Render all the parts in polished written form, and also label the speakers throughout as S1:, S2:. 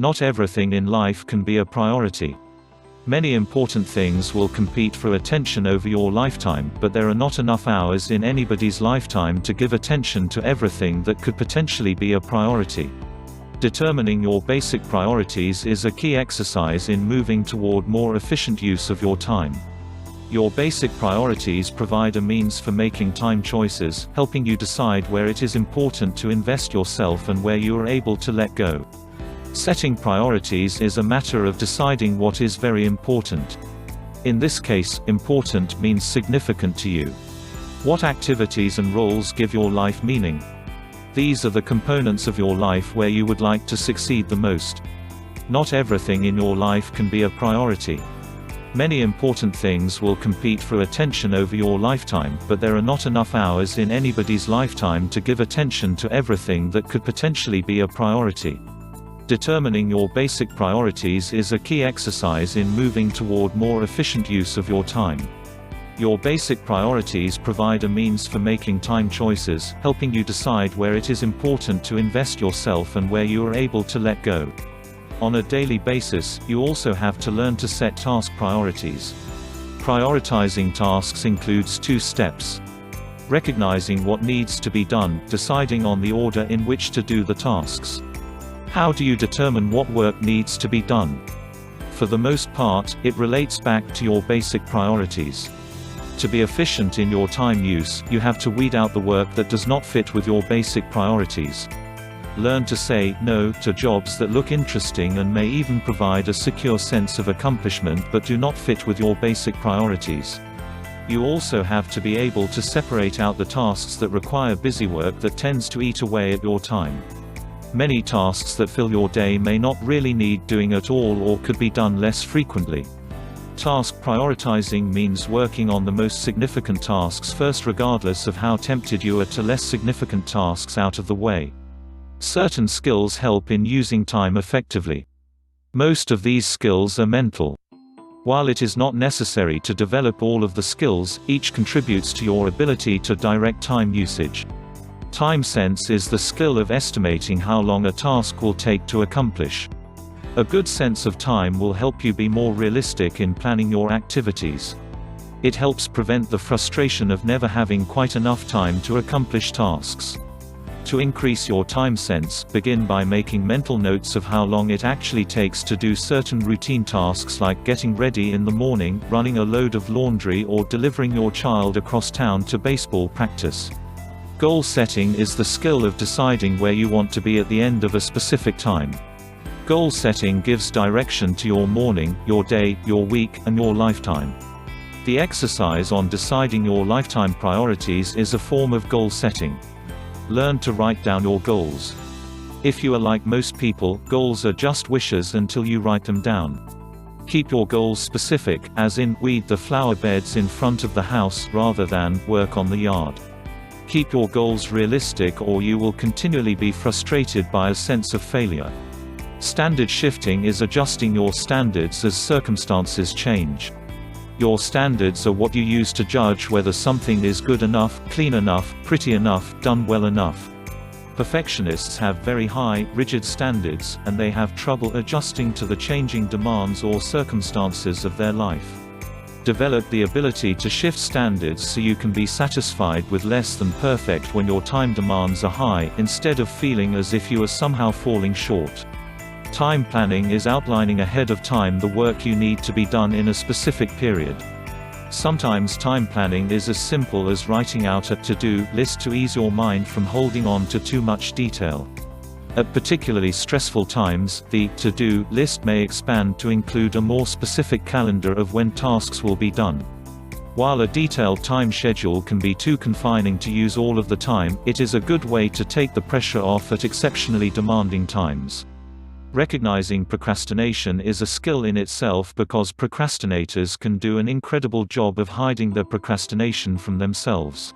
S1: Not everything in life can be a priority. Many important things will compete for attention over your lifetime, but there are not enough hours in anybody's lifetime to give attention to everything that could potentially be a priority. Determining your basic priorities is a key exercise in moving toward more efficient use of your time. Your basic priorities provide a means for making time choices, helping you decide where it is important to invest yourself and where you are able to let go. Setting priorities is a matter of deciding what is very important. In this case, important means significant to you. What activities and roles give your life meaning? These are the components of your life where you would like to succeed the most. Not everything in your life can be a priority. Many important things will compete for attention over your lifetime, but there are not enough hours in anybody's lifetime to give attention to everything that could potentially be a priority. Determining your basic priorities is a key exercise in moving toward more efficient use of your time. Your basic priorities provide a means for making time choices, helping you decide where it is important to invest yourself and where you are able to let go. On a daily basis, you also have to learn to set task priorities. Prioritizing tasks includes 2 steps. Recognizing what needs to be done, deciding on the order in which to do the tasks. How do you determine what work needs to be done? For the most part, it relates back to your basic priorities. To be efficient in your time use, you have to weed out the work that does not fit with your basic priorities. Learn to say no to jobs that look interesting and may even provide a secure sense of accomplishment but do not fit with your basic priorities. You also have to be able to separate out the tasks that require busy work that tends to eat away at your time. Many tasks that fill your day may not really need doing at all or could be done less frequently. Task prioritizing means working on the most significant tasks first, regardless of how tempted you are to less significant tasks out of the way. Certain skills help in using time effectively. Most of these skills are mental. While it is not necessary to develop all of the skills, each contributes to your ability to direct time usage. Time sense is the skill of estimating how long a task will take to accomplish. A good sense of time will help you be more realistic in planning your activities. It helps prevent the frustration of never having quite enough time to accomplish tasks. To increase your time sense, begin by making mental notes of how long it actually takes to do certain routine tasks like getting ready in the morning, running a load of laundry, or delivering your child across town to baseball practice. Goal setting is the skill of deciding where you want to be at the end of a specific time. Goal setting gives direction to your morning, your day, your week, and your lifetime. The exercise on deciding your lifetime priorities is a form of goal setting. Learn to write down your goals. If you are like most people, goals are just wishes until you write them down. Keep your goals specific, as in, weed the flower beds in front of the house, rather than, work on the yard. Keep your goals realistic or you will continually be frustrated by a sense of failure. Standard shifting is adjusting your standards as circumstances change. Your standards are what you use to judge whether something is good enough, clean enough, pretty enough, done well enough. Perfectionists have very high, rigid standards, and they have trouble adjusting to the changing demands or circumstances of their life. Develop the ability to shift standards so you can be satisfied with less than perfect when your time demands are high, instead of feeling as if you are somehow falling short. Time planning is outlining ahead of time the work you need to be done in a specific period. Sometimes time planning is as simple as writing out a to-do list to ease your mind from holding on to too much detail. At particularly stressful times, the to-do list may expand to include a more specific calendar of when tasks will be done. While a detailed time schedule can be too confining to use all of the time, it is a good way to take the pressure off at exceptionally demanding times. Recognizing procrastination is a skill in itself because procrastinators can do an incredible job of hiding their procrastination from themselves.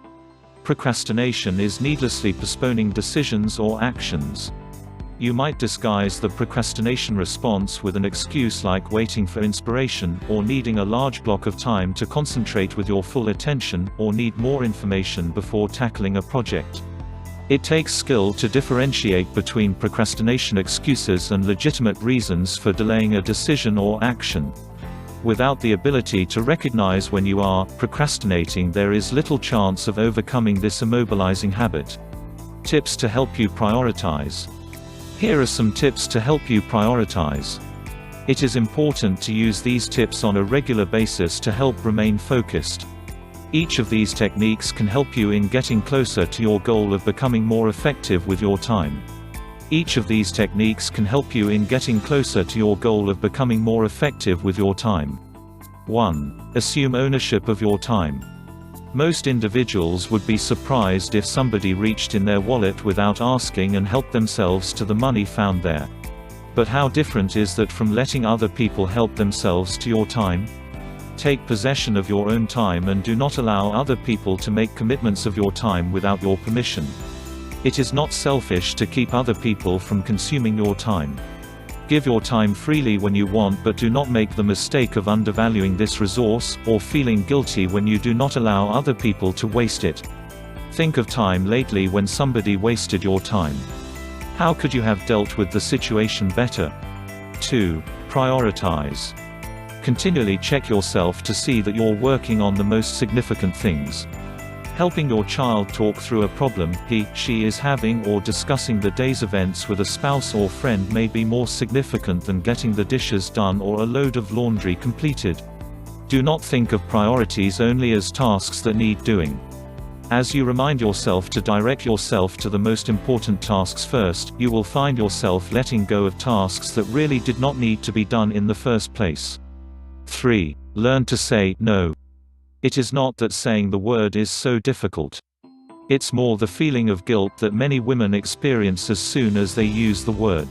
S1: Procrastination is needlessly postponing decisions or actions. You might disguise the procrastination response with an excuse like waiting for inspiration, or needing a large block of time to concentrate with your full attention, or need more information before tackling a project. It takes skill to differentiate between procrastination excuses and legitimate reasons for delaying a decision or action. Without the ability to recognize when you are procrastinating, there is little chance of overcoming this immobilizing habit. Tips to help you prioritize. Here are some tips to help you prioritize. It is important to use these tips on a regular basis to help remain focused. Each of these techniques can help you in getting closer to your goal of becoming more effective with your time. Each of these techniques can help you in getting closer to your goal of becoming more effective with your time. 1. Assume ownership of your time. Most individuals would be surprised if somebody reached in their wallet without asking and helped themselves to the money found there. But how different is that from letting other people help themselves to your time? Take possession of your own time and do not allow other people to make commitments of your time without your permission. It is not selfish to keep other people from consuming your time. Give your time freely when you want, but do not make the mistake of undervaluing this resource, or feeling guilty when you do not allow other people to waste it. Think of time lately when somebody wasted your time. How could you have dealt with the situation better? 2. Prioritize. Continually check yourself to see that you're working on the most significant things. Helping your child talk through a problem she is having, or discussing the day's events with a spouse or friend may be more significant than getting the dishes done or a load of laundry completed. Do not think of priorities only as tasks that need doing. As you remind yourself to direct yourself to the most important tasks first, you will find yourself letting go of tasks that really did not need to be done in the first place. 3. Learn to say no. It is not that saying the word is so difficult. It's more the feeling of guilt that many women experience as soon as they use the word.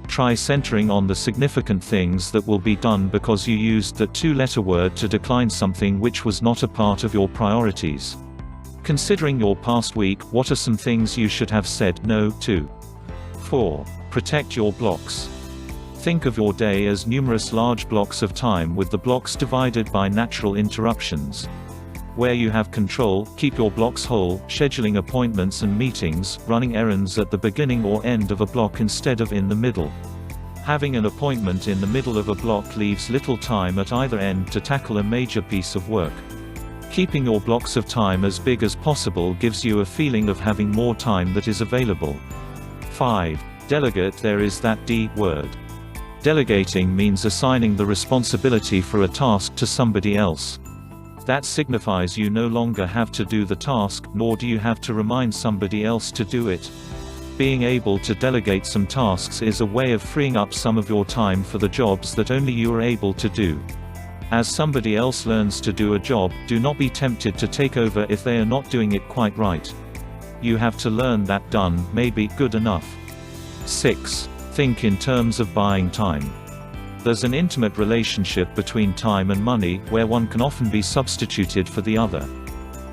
S1: Try centering on the significant things that will be done because you used that two-letter word to decline something which was not a part of your priorities. Considering your past week, what are some things you should have said no to? 4. Protect your blocks. Think of your day as numerous large blocks of time, with the blocks divided by natural interruptions. Where you have control, keep your blocks whole, scheduling appointments and meetings, running errands at the beginning or end of a block instead of in the middle. Having an appointment in the middle of a block leaves little time at either end to tackle a major piece of work. Keeping your blocks of time as big as possible gives you a feeling of having more time that is available. 5. Delegate. There is that D word. Delegating means assigning the responsibility for a task to somebody else. That signifies you no longer have to do the task, nor do you have to remind somebody else to do it. Being able to delegate some tasks is a way of freeing up some of your time for the jobs that only you are able to do. As somebody else learns to do a job, do not be tempted to take over if they are not doing it quite right. You have to learn that done may be good enough. 6. Think in terms of buying time. There's an intimate relationship between time and money, where one can often be substituted for the other.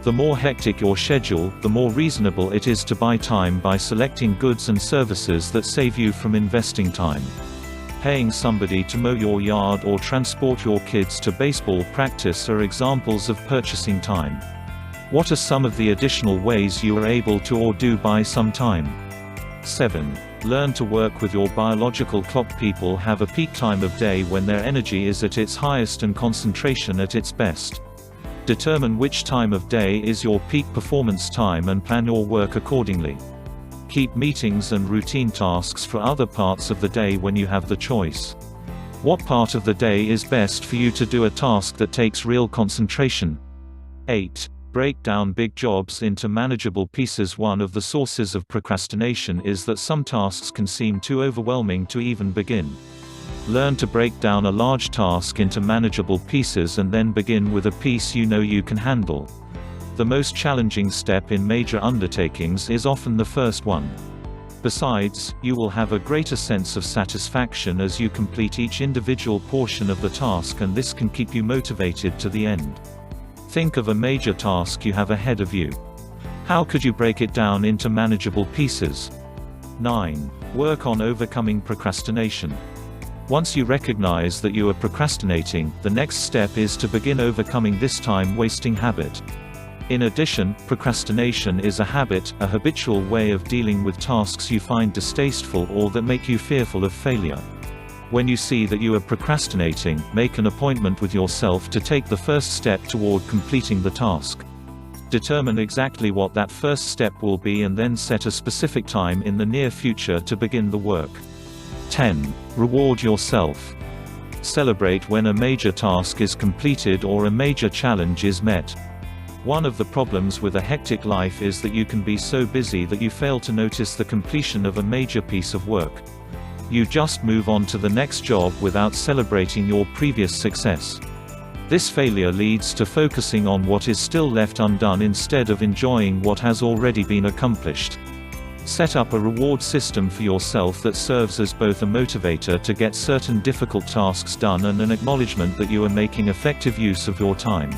S1: The more hectic your schedule, the more reasonable it is to buy time by selecting goods and services that save you from investing time. Paying somebody to mow your yard or transport your kids to baseball practice are examples of purchasing time. What are some of the additional ways you are able to or do buy some time? 7. Learn to work with your biological clock. People have a peak time of day when their energy is at its highest and concentration at its best. Determine which time of day is your peak performance time and plan your work accordingly. Keep meetings and routine tasks for other parts of the day when you have the choice. What part of the day is best for you to do a task that takes real concentration? 8. Break down big jobs into manageable pieces. One of the sources of procrastination is that some tasks can seem too overwhelming to even begin. Learn to break down a large task into manageable pieces and then begin with a piece you know you can handle. The most challenging step in major undertakings is often the first one. Besides, you will have a greater sense of satisfaction as you complete each individual portion of the task, and this can keep you motivated to the end. Think of a major task you have ahead of you. How could you break it down into manageable pieces? 9. Work on overcoming procrastination. Once you recognize that you are procrastinating, the next step is to begin overcoming this time-wasting habit. In addition, procrastination is a habit, a habitual way of dealing with tasks you find distasteful or that make you fearful of failure. When you see that you are procrastinating, make an appointment with yourself to take the first step toward completing the task. Determine exactly what that first step will be and then set a specific time in the near future to begin the work. 10. Reward yourself. Celebrate when a major task is completed or a major challenge is met. One of the problems with a hectic life is that you can be so busy that you fail to notice the completion of a major piece of work. You just move on to the next job without celebrating your previous success. This failure leads to focusing on what is still left undone instead of enjoying what has already been accomplished. Set up a reward system for yourself that serves as both a motivator to get certain difficult tasks done and an acknowledgement that you are making effective use of your time.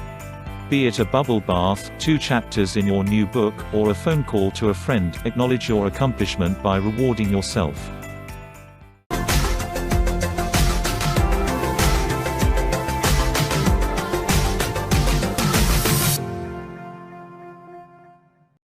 S1: Be it a bubble bath, 2 chapters in your new book, or a phone call to a friend, acknowledge your accomplishment by rewarding yourself.